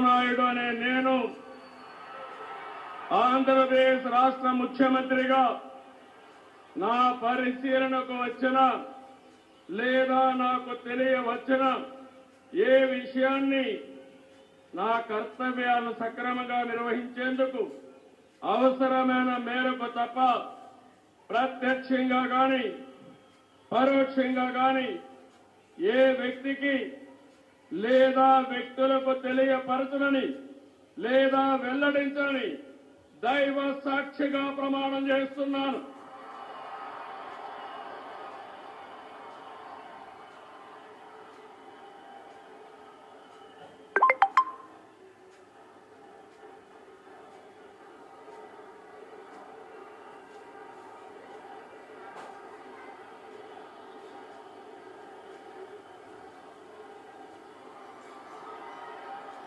నాయుడు అనే నేను ఆంధ్రప్రదేశ్ రాష్ట్ర ముఖ్యమంత్రిగా నా పరిశీలనకు వచ్చిన లేదా నాకు తెలియవచ్చిన ఏ విషయాన్ని నా కర్తవ్యాలను సక్రమంగా నిర్వహించేందుకు అవసరమైన మేరకు తప్ప ప్రత్యక్షంగా గాని పరోక్షంగా గాని ఏ వ్యక్తికి లేదా వ్యక్తులకు తెలియపరచనని లేదా వెల్లడించని దైవ సాక్షిగా ప్రమాణం చేస్తున్నాను.